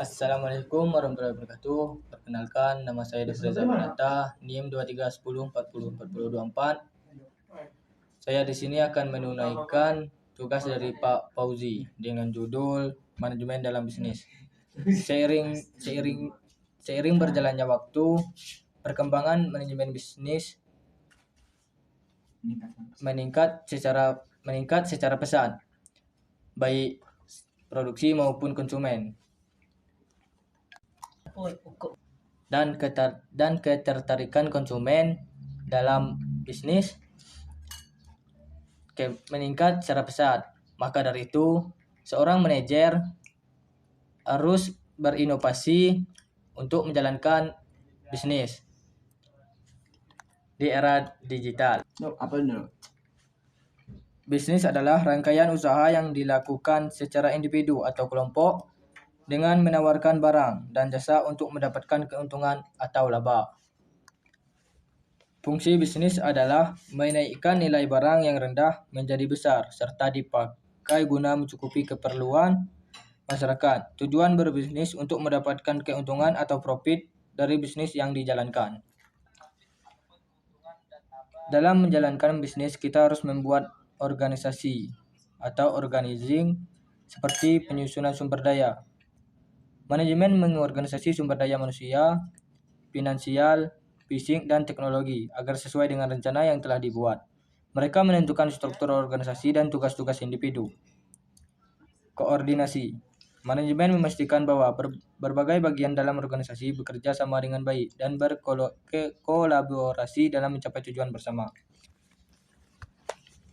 Assalamualaikum warahmatullahi wabarakatuh. Perkenalkan, nama saya Defreza Pinata, NIM 2310404024. Saya di sini akan menunaikan tugas dari Pak Fauzi dengan judul Manajemen dalam Bisnis. Seiring berjalannya waktu, perkembangan manajemen bisnis meningkat secara pesat, baik produksi maupun konsumen. Dan ketertarikan konsumen dalam bisnis meningkat secara pesat. Maka dari itu, seorang manajer harus berinovasi untuk menjalankan bisnis di era digital. Bisnis adalah rangkaian usaha yang dilakukan secara individu atau kelompok dengan menawarkan barang dan jasa untuk mendapatkan keuntungan atau laba. Fungsi bisnis adalah menaikkan nilai barang yang rendah menjadi besar serta dipakai guna mencukupi keperluan masyarakat. Tujuan berbisnis untuk mendapatkan keuntungan atau profit dari bisnis yang dijalankan. Dalam menjalankan bisnis, kita harus membuat organisasi atau organizing seperti penyusunan sumber daya. Manajemen mengorganisasi sumber daya manusia, finansial, fisik, dan teknologi agar sesuai dengan rencana yang telah dibuat. Mereka menentukan struktur organisasi dan tugas-tugas individu. Koordinasi. Manajemen memastikan bahwa berbagai bagian dalam organisasi bekerja sama dengan baik dan berkolaborasi dalam mencapai tujuan bersama.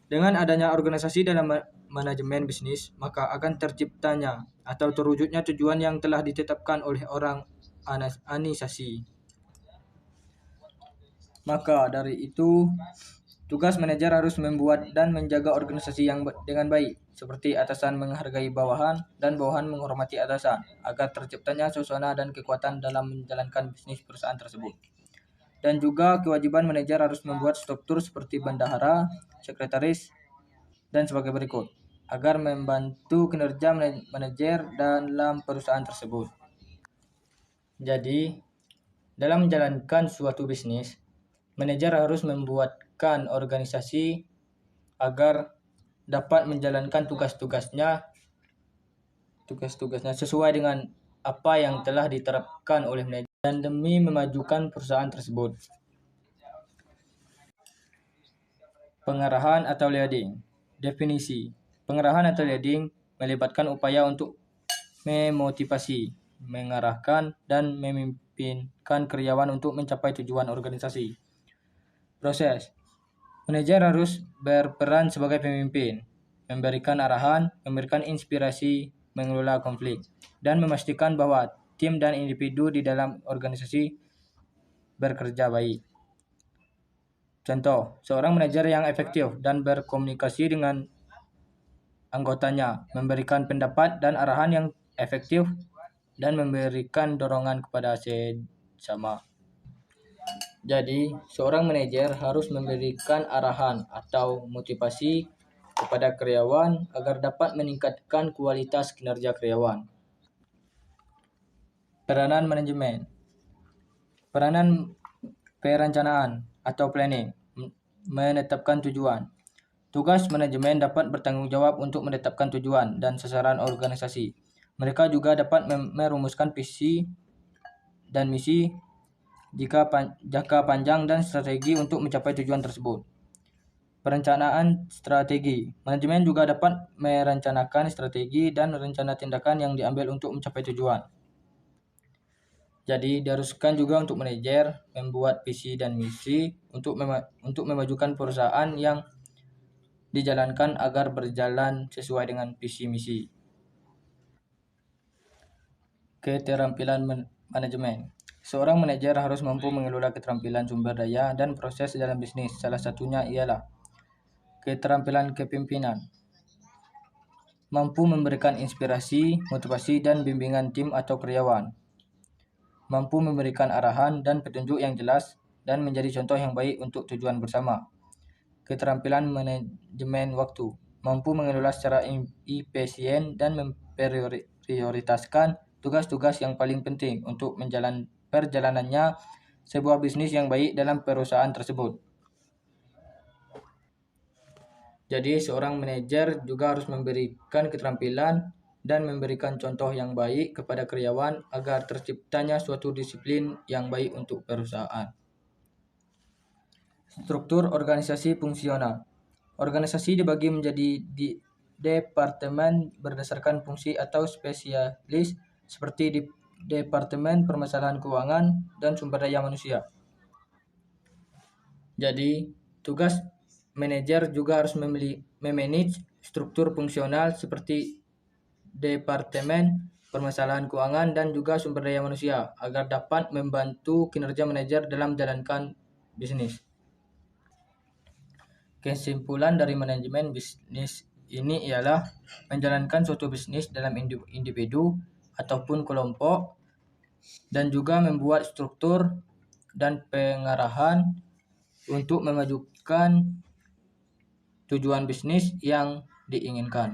Dengan adanya organisasi dalam manajemen bisnis, maka akan terciptanya atau terwujudnya tujuan yang telah ditetapkan oleh organisasi. Maka dari itu, tugas manajer harus membuat dan menjaga organisasi yang dengan baik, seperti atasan menghargai bawahan dan bawahan menghormati atasan, agar terciptanya suasana dan kekuatan dalam menjalankan bisnis perusahaan tersebut. Dan juga kewajiban manajer harus membuat struktur seperti bendahara, sekretaris, dan sebagai berikut, agar membantu kinerja manajer dalam perusahaan tersebut. Jadi, dalam menjalankan suatu bisnis, manajer harus membuatkan organisasi agar dapat menjalankan tugas-tugasnya sesuai dengan apa yang telah diterapkan oleh manajer dan demi memajukan perusahaan tersebut. Pengarahan atau leading. Definisi. Pengarahan atau leading melibatkan upaya untuk memotivasi, mengarahkan, dan memimpinkan karyawan untuk mencapai tujuan organisasi. Proses. Manajer harus berperan sebagai pemimpin, memberikan arahan, memberikan inspirasi, mengelola konflik, dan memastikan bahwa tim dan individu di dalam organisasi bekerja baik. Contoh, seorang manajer yang efektif dan berkomunikasi dengan anggotanya, memberikan pendapat dan arahan yang efektif, dan memberikan dorongan kepada sesama. Jadi, seorang manajer harus memberikan arahan atau motivasi kepada karyawan agar dapat meningkatkan kualitas kinerja karyawan. Peranan manajemen. Peranan perencanaan atau planning, menetapkan tujuan. Tugas manajemen dapat bertanggung jawab untuk menetapkan tujuan dan sasaran organisasi. Mereka juga dapat merumuskan visi dan misi, jangka panjang, dan strategi untuk mencapai tujuan tersebut. Perencanaan strategi. Manajemen juga dapat merencanakan strategi dan rencana tindakan yang diambil untuk mencapai tujuan. Jadi, diharuskan juga untuk manajer membuat visi dan misi untuk memajukan perusahaan yang dijalankan agar berjalan sesuai dengan visi misi. Keterampilan manajemen. Seorang manajer harus mampu mengelola keterampilan sumber daya dan proses dalam bisnis. Salah satunya ialah keterampilan kepemimpinan. Mampu memberikan inspirasi, motivasi, dan bimbingan tim atau karyawan. Mampu memberikan arahan dan petunjuk yang jelas dan menjadi contoh yang baik untuk tujuan bersama. Keterampilan manajemen waktu. Mampu mengelola secara efisien dan memprioritaskan tugas-tugas yang paling penting untuk perjalanannya sebuah bisnis yang baik dalam perusahaan tersebut. Jadi seorang manajer juga harus memberikan keterampilan dan memberikan contoh yang baik kepada karyawan agar terciptanya suatu disiplin yang baik untuk perusahaan. Struktur organisasi fungsional. Organisasi dibagi menjadi departemen berdasarkan fungsi atau spesialis seperti di Departemen Permasalahan Keuangan dan Sumber Daya Manusia. Jadi, tugas manajer juga harus memanage struktur fungsional seperti Departemen Permasalahan Keuangan dan juga Sumber Daya Manusia agar dapat membantu kinerja manajer dalam menjalankan bisnis. Kesimpulan dari manajemen bisnis ini ialah menjalankan suatu bisnis dalam individu ataupun kelompok dan juga membuat struktur dan pengarahan untuk memajukan tujuan bisnis yang diinginkan.